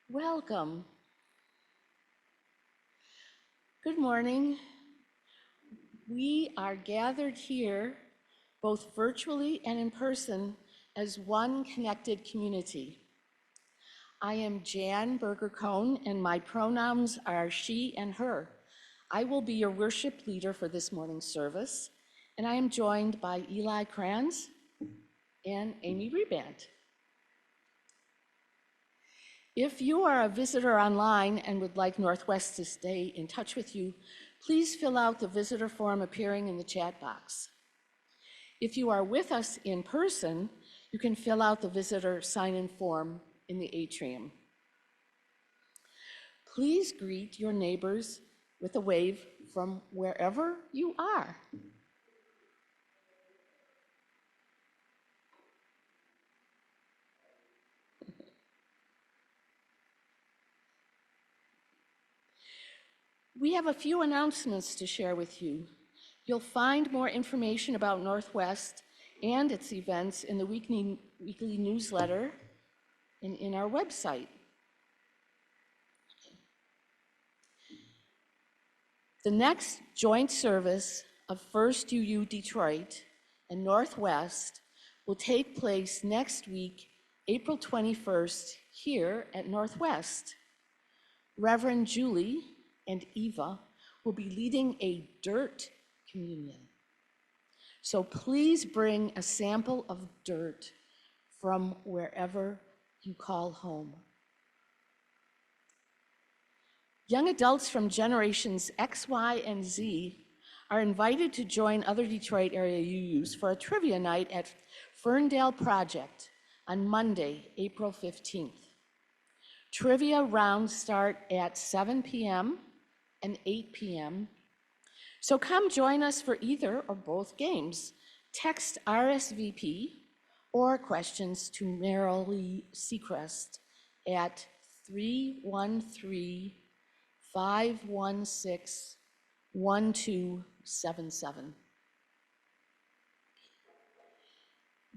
Welcome. Good morning. We are gathered here, both virtually and in person, as one connected community. I am Jan Berger-Cohn, and my pronouns are she and her. I will be your worship leader for this morning's service, and I am joined by Eli Kranz and Amy Reband. If you are a visitor online and would like Northwest to stay in touch with you, please fill out the visitor form appearing in the chat box. If you are with us in person, you can fill out the visitor sign-in form in the atrium. Please greet your neighbors with a wave from wherever you are. We have a few announcements to share with you. You'll find more information about Northwest and its events in the weekly newsletter and in our website. The next joint service of First UU Detroit and Northwest will take place next week, April 21st, here at Northwest. Reverend Julie and Eva will be leading a dirt communion. So please bring a sample of dirt from wherever you call home. Young adults from generations X, Y, and Z are invited to join other Detroit area UUs for a trivia night at Ferndale Project on Monday, April 15th. Trivia rounds start at 7 p.m. and 8 p.m. So come join us for either or both games. Text RSVP or questions to Marilee Seacrest at 313-516-1277.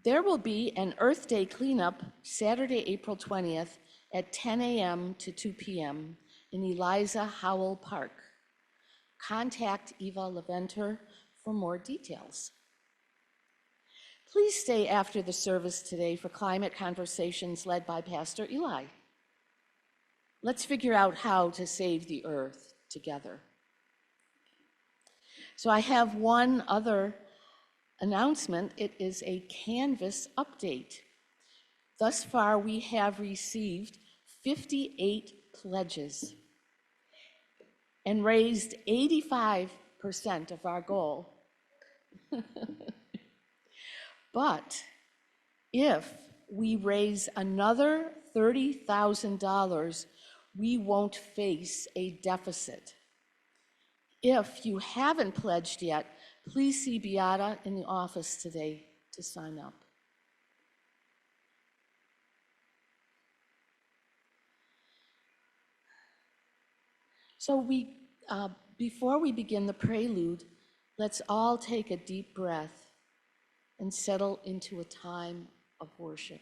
There will be an Earth Day cleanup Saturday, April 20th at 10 a.m. to 2 p.m. in Eliza Howell Park. Contact Eva Leventer for more details. Please stay after the service today for climate conversations led by Pastor Eli. Let's figure out how to save the earth together. So I have one other announcement. It is a Canvas update. Thus far, we have received 58 pledges and raised 85% of our goal. But if we raise another $30,000, we won't face a deficit. If you haven't pledged yet, please see Beata in the office today to sign up. So before we begin the prelude, let's all take a deep breath and settle into a time of worship.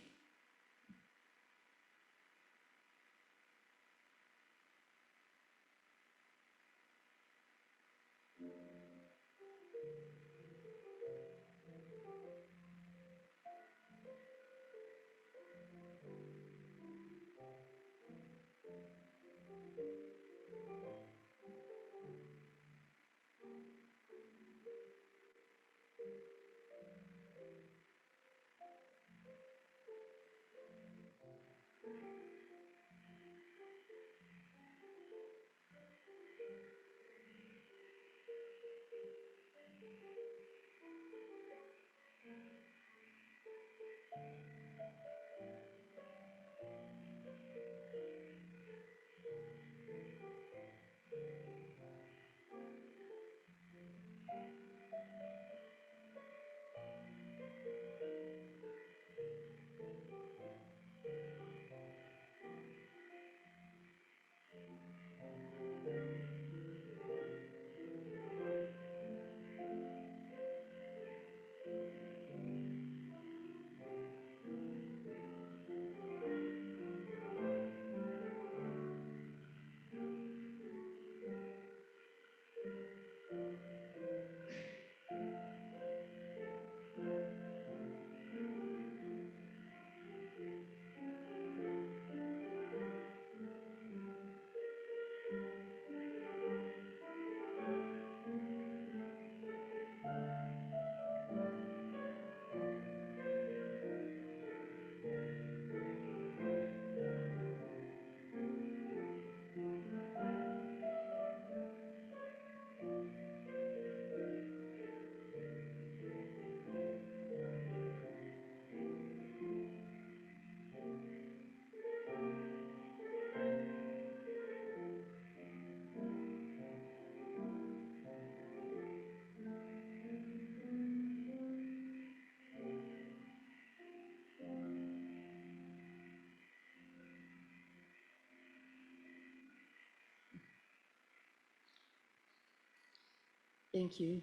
Thank you.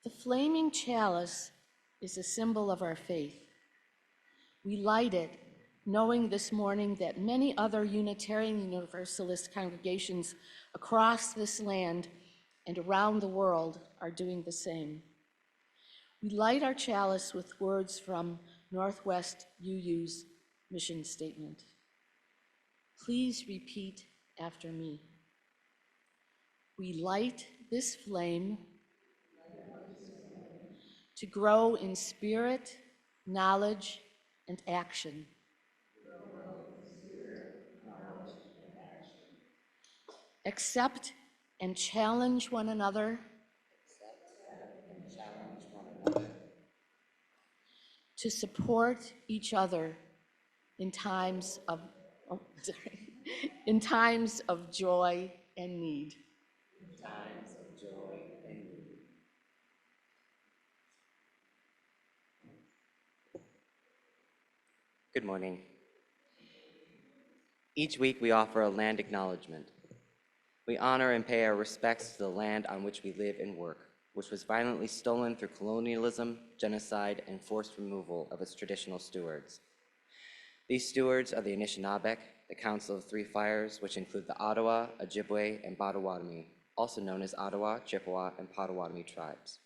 The flaming chalice is a symbol of our faith. We light it, knowing this morning that many other Unitarian Universalist congregations across this land and around the world are doing the same. We light our chalice with words from Northwest UU's mission statement. Please repeat after me. We light this flame to grow in spirit, knowledge, and action. Accept and challenge one another to support each other in times of, in times of joy and need. Good morning. Each week we offer a land acknowledgement. We honor and pay our respects to the land on which we live and work, which was violently stolen through colonialism, genocide, and forced removal of its traditional stewards. These stewards are the Anishinaabeg, the Council of Three Fires, which include the Ottawa, Ojibwe, and Potawatomi, also known as Ottawa, Chippewa, and Potawatomi tribes.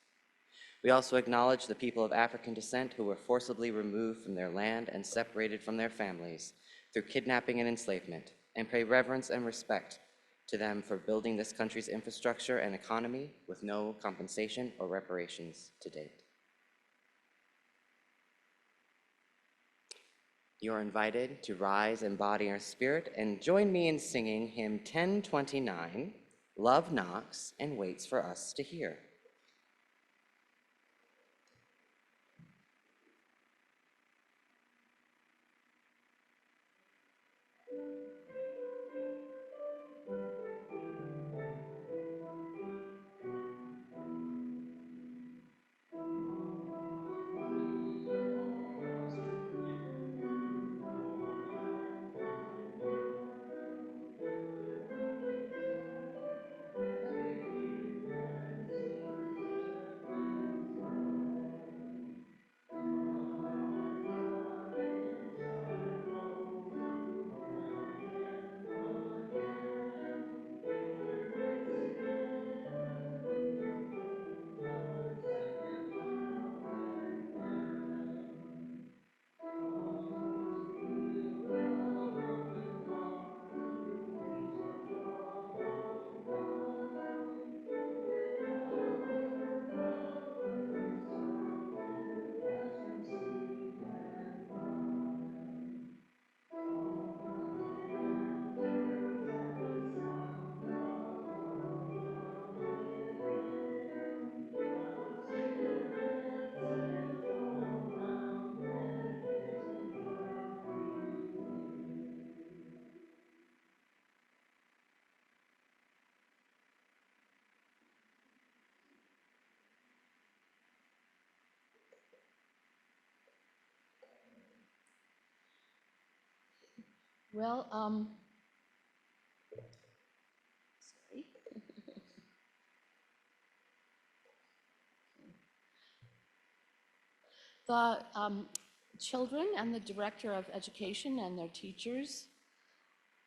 We also acknowledge the people of African descent who were forcibly removed from their land and separated from their families through kidnapping and enslavement, and pay reverence and respect to them for building this country's infrastructure and economy with no compensation or reparations to date. You are invited to rise and embody our spirit and join me in singing hymn 1029, Love Knocks and Waits for Us to Hear. Well, sorry. The children and the Director of Education and their teachers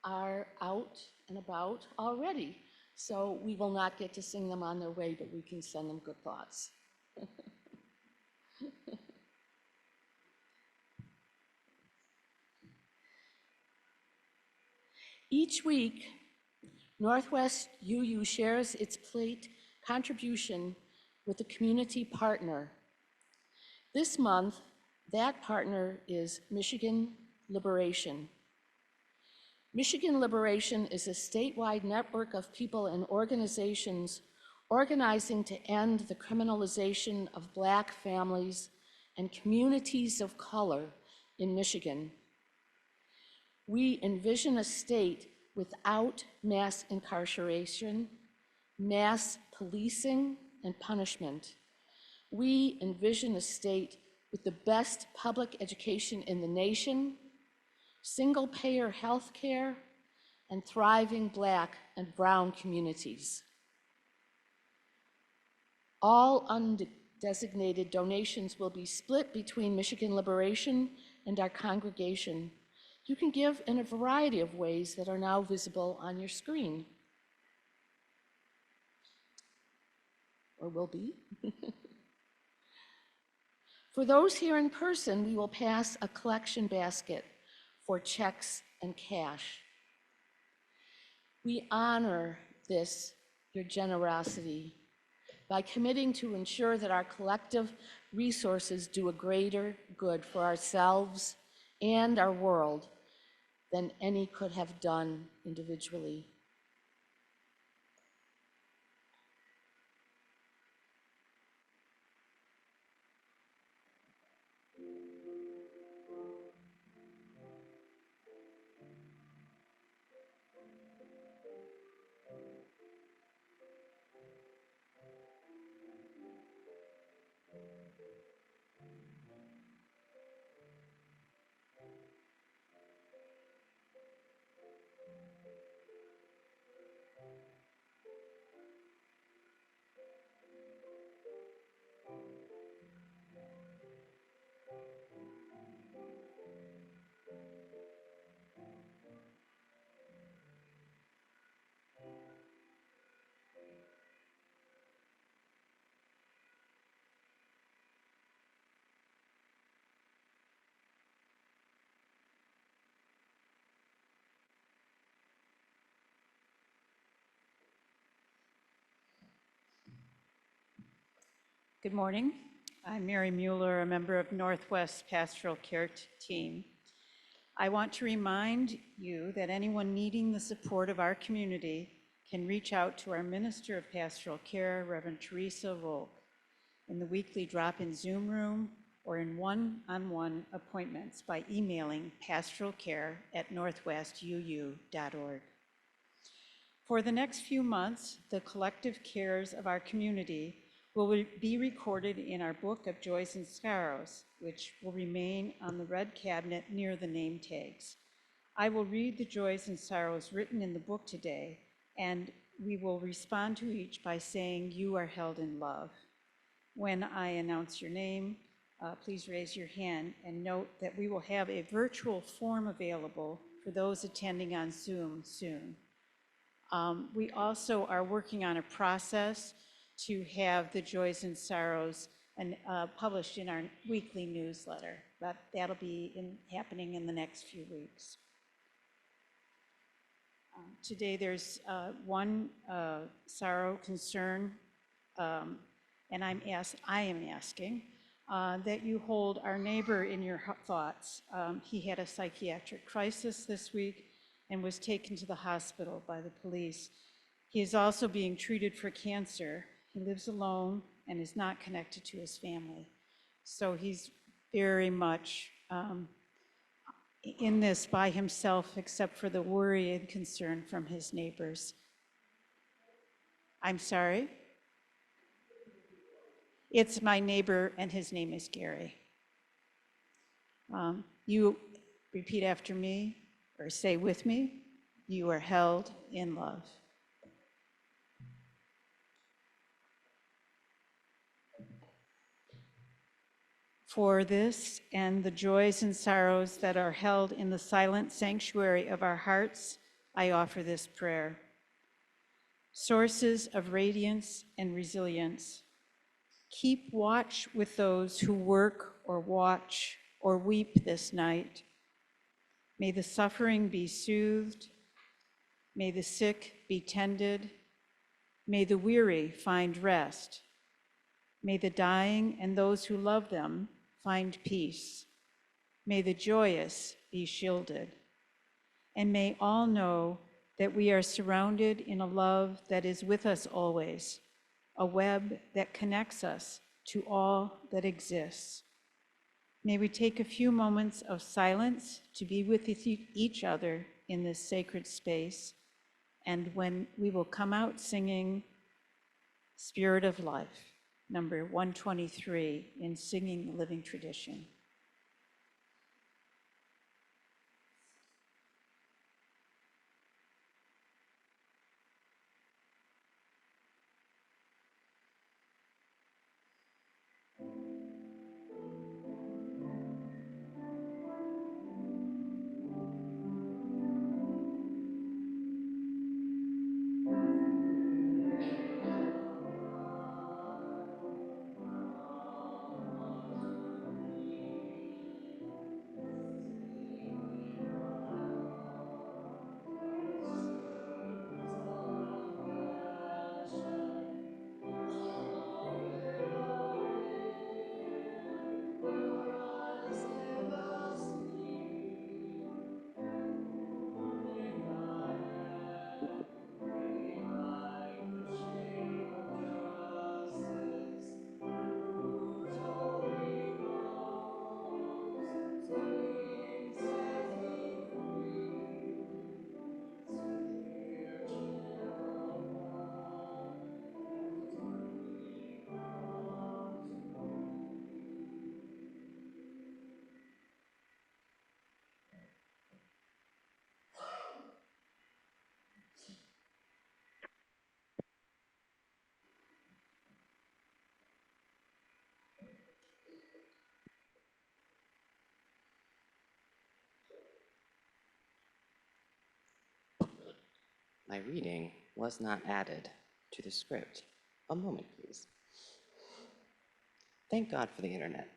are out and about already. So we will not get to sing them on their way, but we can send them good thoughts. Each week, Northwest UU shares its plate contribution with a community partner. This month, that partner is Michigan Liberation. Michigan Liberation is a statewide network of people and organizations organizing to end the criminalization of Black families and communities of color in Michigan. We envision a state without mass incarceration, mass policing, and punishment. We envision a state with the best public education in the nation, single-payer health care, and thriving Black and Brown communities. All undesignated donations will be split between Michigan Liberation and our congregation. You can give in a variety of ways that are now visible on your screen, or will be. For those here in person, we will pass a collection basket for checks and cash. We honor this, your generosity, by committing to ensure that our collective resources do a greater good for ourselves and our world than any could have done individually. Good morning. I'm Mary Mueller, a member of Northwest Pastoral Care Team. I want to remind you that anyone needing the support of our community can reach out to our Minister of Pastoral Care, Reverend Teresa Volk, in the weekly drop-in Zoom room or in one-on-one appointments by emailing pastoralcare@northwestuu.org. For the next few months, the collective cares of our community will be recorded in our Book of Joys and Sorrows, which will remain on the red cabinet near the name tags. I will read the joys and sorrows written in the book today, and we will respond to each by saying, "You are held in love." When I announce your name, please raise your hand and note that we will have a virtual form available for those attending on Zoom soon. We also are working on a process to have the joys and sorrows published in our weekly newsletter. That'll be happening in the next few weeks. Today there's one sorrow concern, and I am asking that you hold our neighbor in your thoughts. He had a psychiatric crisis this week and was taken to the hospital by the police. He is also being treated for cancer. He lives alone and is not connected to his family. So he's very much in this by himself, except for the worry and concern from his neighbors. I'm sorry? It's my neighbor, and his name is Gary. You repeat after me, or say with me, "You are held in love." For this and the joys and sorrows that are held in the silent sanctuary of our hearts, I offer this prayer. Sources of radiance and resilience, keep watch with those who work or watch or weep this night. May the suffering be soothed. May the sick be tended. May the weary find rest. May the dying and those who love them find peace. May the joyous be shielded. And may all know that we are surrounded in a love that is with us always, a web that connects us to all that exists. May we take a few moments of silence to be with each other in this sacred space, and when we will come out singing Spirit of Life, number 123 in Singing the Living Tradition. My reading was not added to the script. A moment, please. Thank God for the internet.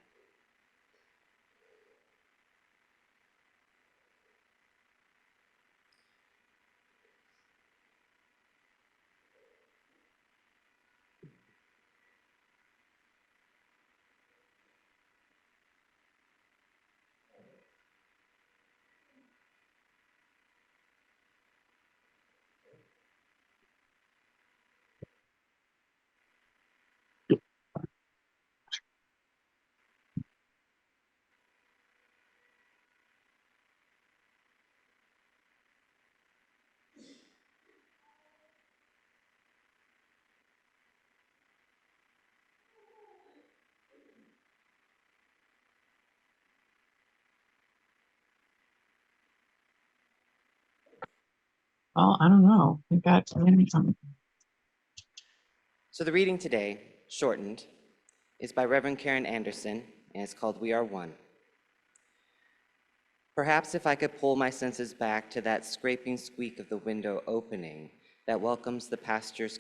Well, I don't know. We got something. So the reading today, shortened, is by Reverend Karen Anderson, and it's called We Are One. Perhaps if I could pull my senses back to that scraping squeak of the window opening that welcomes the pastor's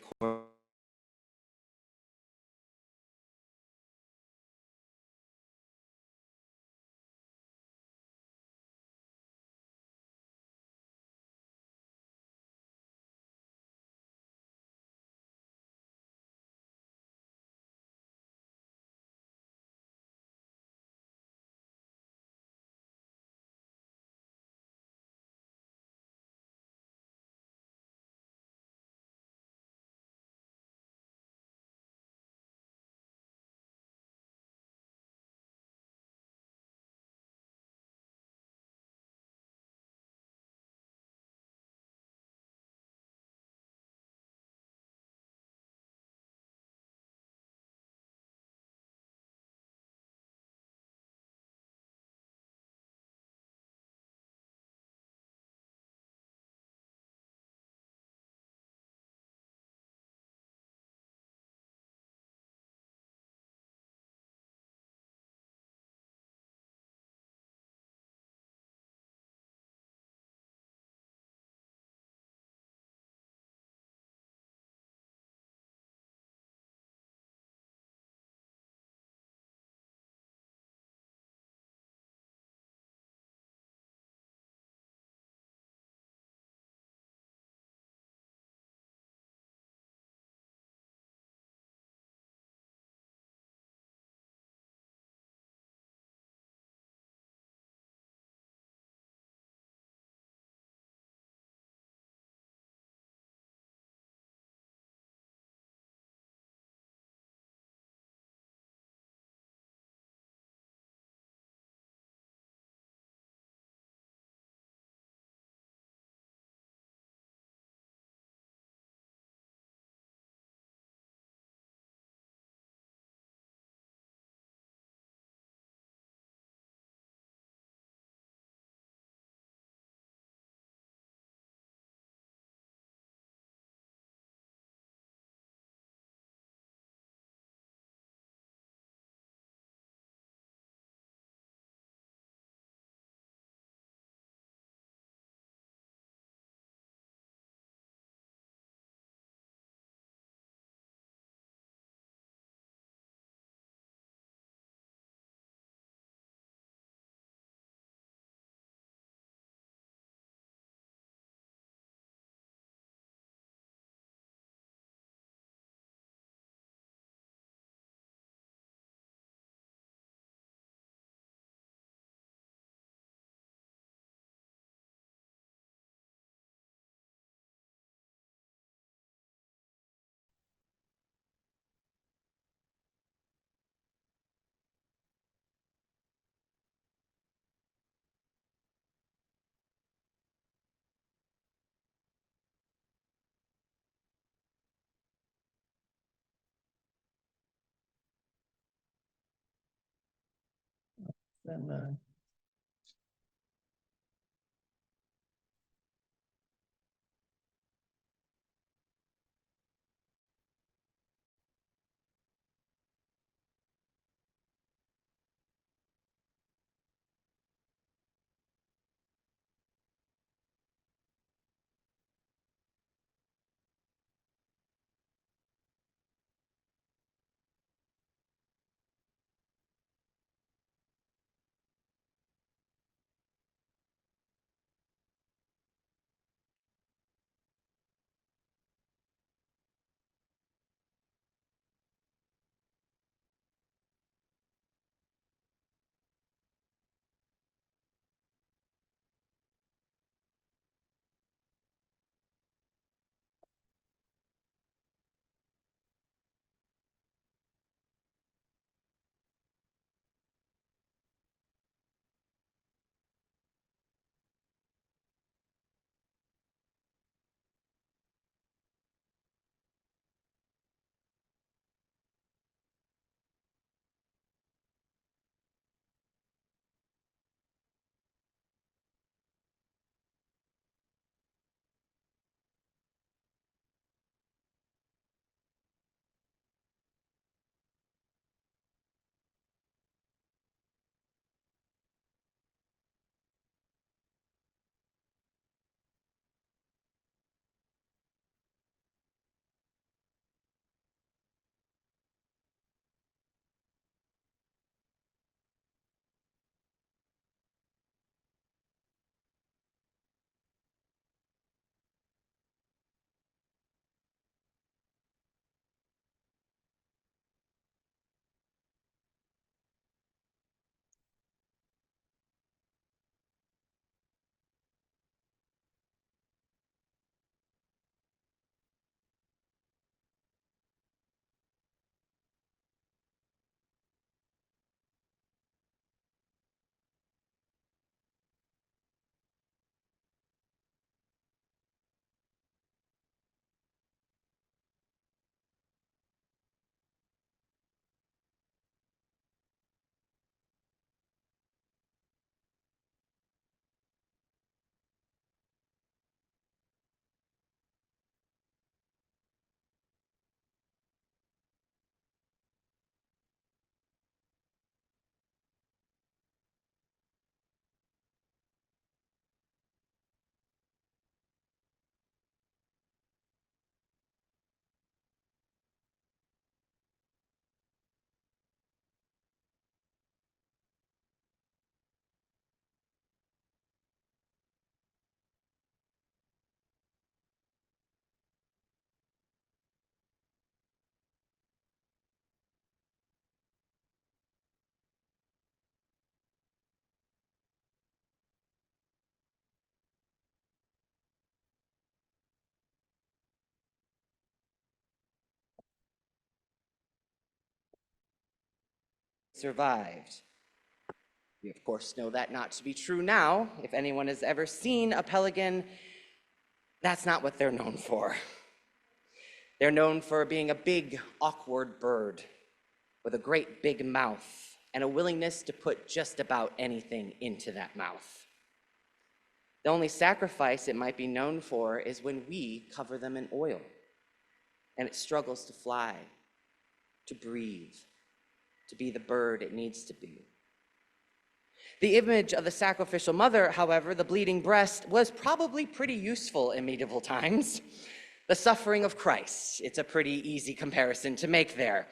Then, survived. We, of course, know that not to be true now. If anyone has ever seen a pelican, that's not what they're known for. They're known for being a big, awkward bird with a great big mouth and a willingness to put just about anything into that mouth. The only sacrifice it might be known for is when we cover them in oil and it struggles to fly, to breathe, to be the bird it needs to be. The image of the sacrificial mother, however, the bleeding breast, was probably pretty useful in medieval times. The suffering of Christ, it's a pretty easy comparison to make there.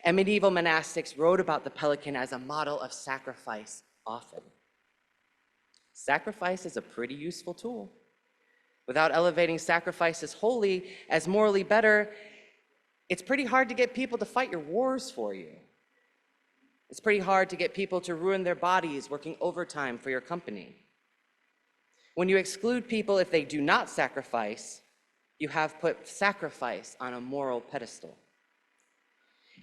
And medieval monastics wrote about the pelican as a model of sacrifice often. Sacrifice is a pretty useful tool. Without elevating sacrifice as holy, as morally better, it's pretty hard to get people to fight your wars for you. It's pretty hard to get people to ruin their bodies working overtime for your company. When you exclude people if they do not sacrifice, you have put sacrifice on a moral pedestal.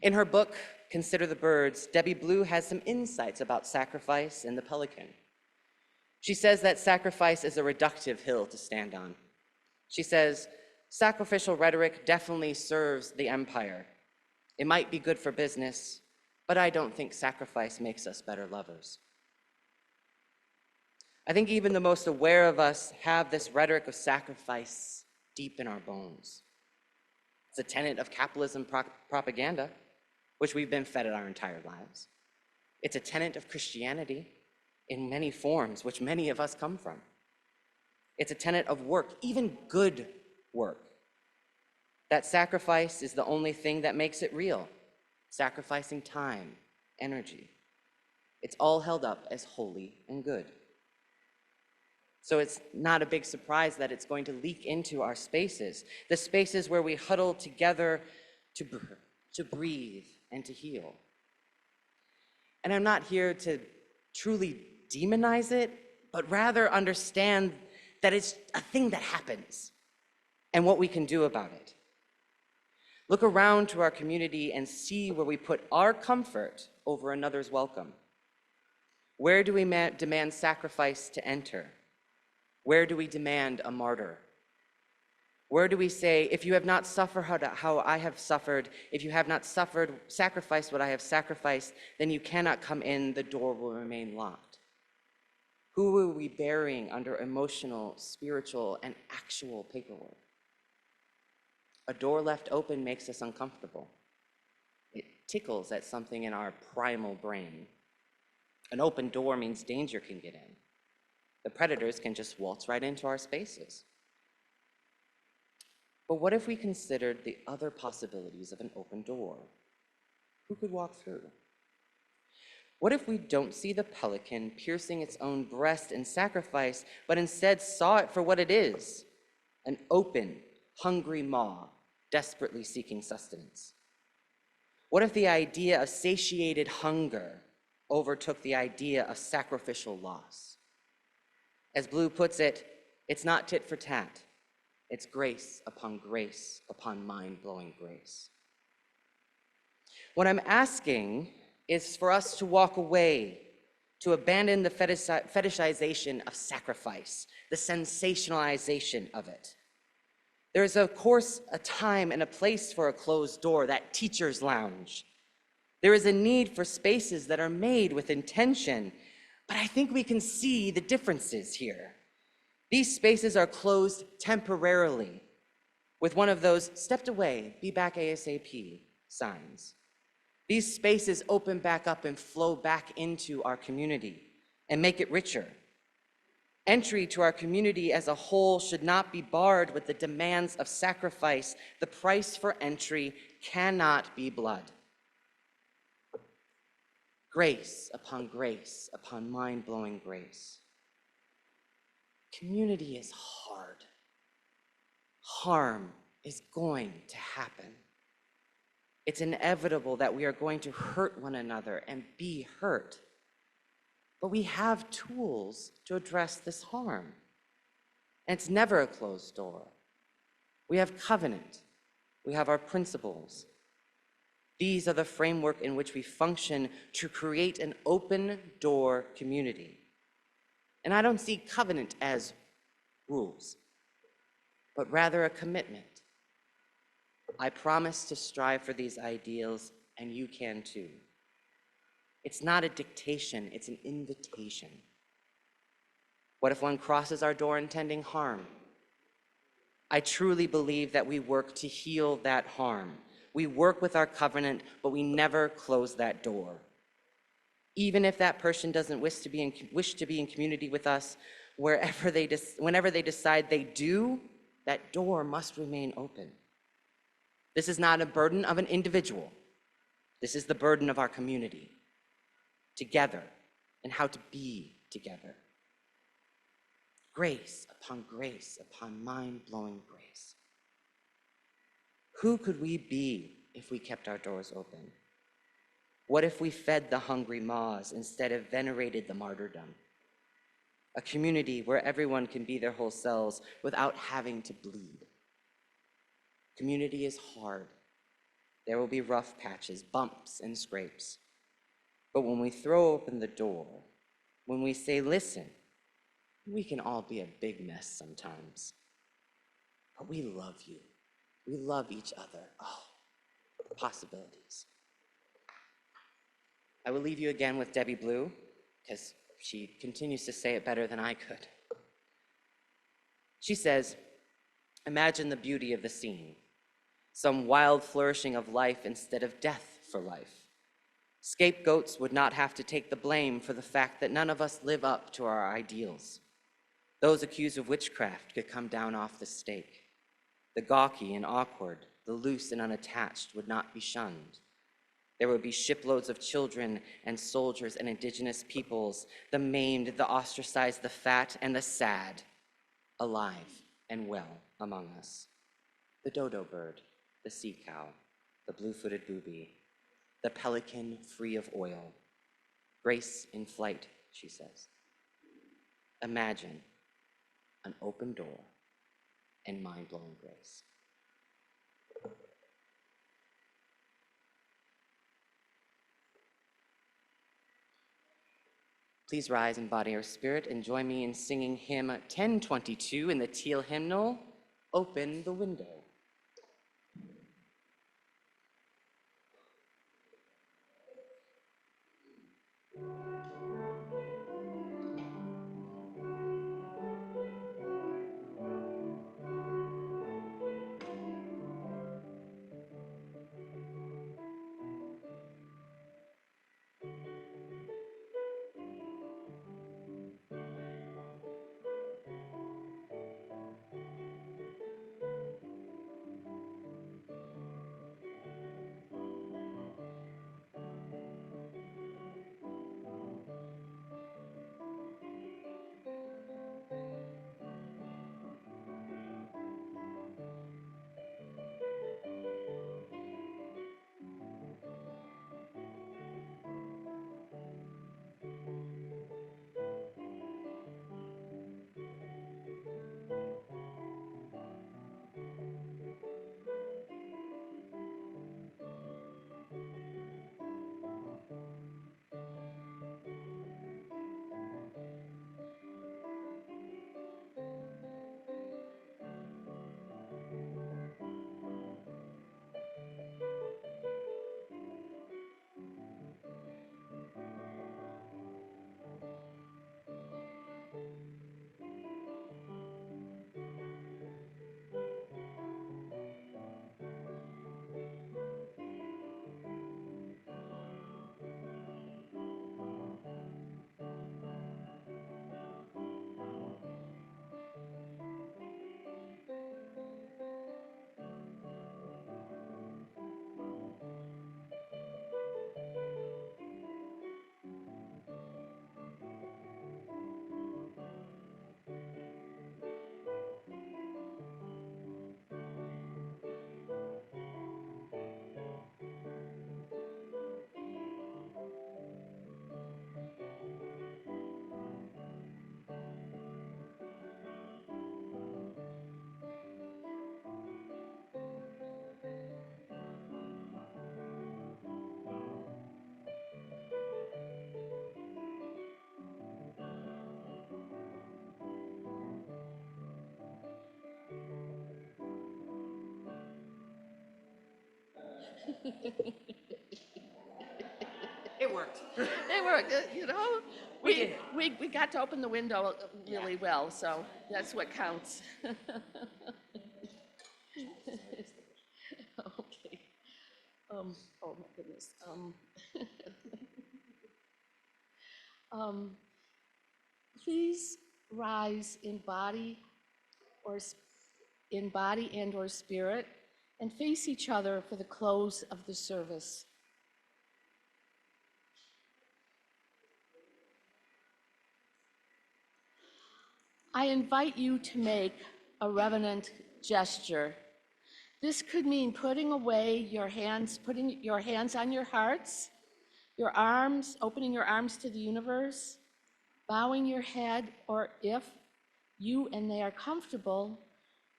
In her book, Consider the Birds, Debbie Blue has some insights about sacrifice and the pelican. She says that sacrifice is a reductive hill to stand on. She says, sacrificial rhetoric definitely serves the empire. It might be good for business, but I don't think sacrifice makes us better lovers. I think even the most aware of us have this rhetoric of sacrifice deep in our bones. It's a tenet of capitalism propaganda, which we've been fed our entire lives. It's a tenet of Christianity in many forms, which many of us come from. It's a tenet of work, even good work. That sacrifice is the only thing that makes it real. Sacrificing time, energy. It's all held up as holy and good. So it's not a big surprise that it's going to leak into our spaces, the spaces where we huddle together to breathe and to heal. And I'm not here to truly demonize it, but rather understand that it's a thing that happens and what we can do about it. Look around to our community and see where we put our comfort over another's welcome. Where do we demand sacrifice to enter? Where do we demand a martyr? Where do we say, if you have not suffered how I have suffered, if you have not sacrificed what I have sacrificed, then you cannot come in, the door will remain locked? Who are we burying under emotional, spiritual, and actual paperwork? A door left open makes us uncomfortable. It tickles at something in our primal brain. An open door means danger can get in. The predators can just waltz right into our spaces. But what if we considered the other possibilities of an open door? Who could walk through? What if we don't see the pelican piercing its own breast in sacrifice, but instead saw it for what it is, an open, hungry maw, desperately seeking sustenance? What if the idea of satiated hunger overtook the idea of sacrificial loss? As Blue puts it, it's not tit for tat. It's grace upon mind-blowing grace. What I'm asking is for us to walk away, to abandon the fetishization of sacrifice, the sensationalization of it. There's, of course, a time and a place for a closed door, that teacher's lounge. There is a need for spaces that are made with intention, but I think we can see the differences here. These spaces are closed temporarily with one of those stepped away, be back ASAP signs. These spaces open back up and flow back into our community and make it richer. Entry to our community as a whole should not be barred with the demands of sacrifice. The price for entry cannot be blood. Grace upon mind-blowing grace. Community is hard. Harm is going to happen. It's inevitable that we are going to hurt one another and be hurt. But we have tools to address this harm. And it's never a closed door. We have covenant. We have our principles. These are the framework in which we function to create an open door community. And I don't see covenant as rules, but rather a commitment. I promise to strive for these ideals, and you can too. It's not a dictation, it's an invitation. What if one crosses our door intending harm? I truly believe that we work to heal that harm. We work with our covenant, but we never close that door. Even if that person doesn't wish to be in community with us, whenever they decide they do, that door must remain open. This is not a burden of an individual. This is the burden of our community, together, and how to be together. Grace upon mind-blowing grace. Who could we be if we kept our doors open? What if we fed the hungry maws instead of venerated the martyrdom? A community where everyone can be their whole selves without having to bleed. Community is hard. There will be rough patches, bumps, and scrapes. But when we throw open the door, when we say, listen, we can all be a big mess sometimes. But we love you. We love each other. Oh, the possibilities. I will leave you again with Debbie Blue, because she continues to say it better than I could. She says, imagine the beauty of the scene. Some wild flourishing of life instead of death for life. Scapegoats would not have to take the blame for the fact that none of us live up to our ideals. Those accused of witchcraft could come down off the stake. The gawky and awkward, the loose and unattached would not be shunned. There would be shiploads of children and soldiers and indigenous peoples, the maimed, the ostracized, the fat, and the sad, alive and well among us. The dodo bird, the sea cow, the blue-footed booby, the pelican free of oil. Grace in flight, she says. Imagine an open door and mind-blowing grace. Please rise in body or spirit and join me in singing hymn 1022 in the Teal hymnal, Open the Window. It worked. They were, you know, We did. we got to open the window really well, so that's what counts. Okay. Oh my goodness. Um, Please rise in body in body and or spirit and face each other for the close of the service. I invite you to make a reverent gesture. This could mean putting your hands on your hearts, your arms, opening your arms to the universe, bowing your head, or if you and they are comfortable,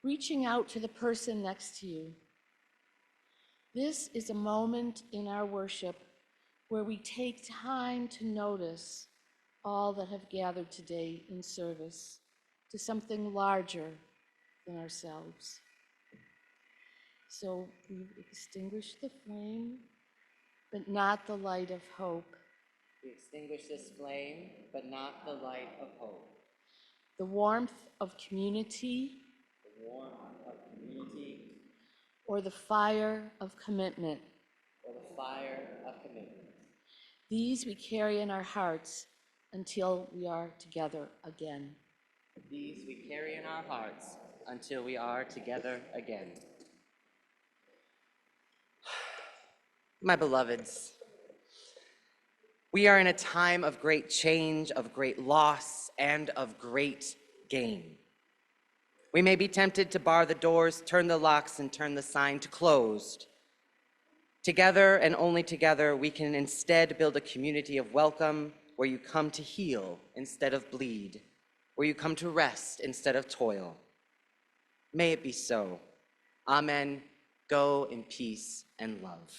reaching out to the person next to you. This is a moment in our worship where we take time to notice all that have gathered today in service to something larger than ourselves. So we've extinguished the flame, but not the light of hope. We extinguish this flame, but not the light of hope. The warmth of community, The warmth of community, or the fire of commitment. or the fire of commitment. These we carry in our hearts until we are together again. These we carry in our hearts until we are together again. My beloveds, we are in a time of great change, of great loss, and of great gain. We may be tempted to bar the doors, turn the locks, and turn the sign to closed. Together and only together, we can instead build a community of welcome where you come to heal instead of bleed, where you come to rest instead of toil. May it be so. Amen. Go in peace and love.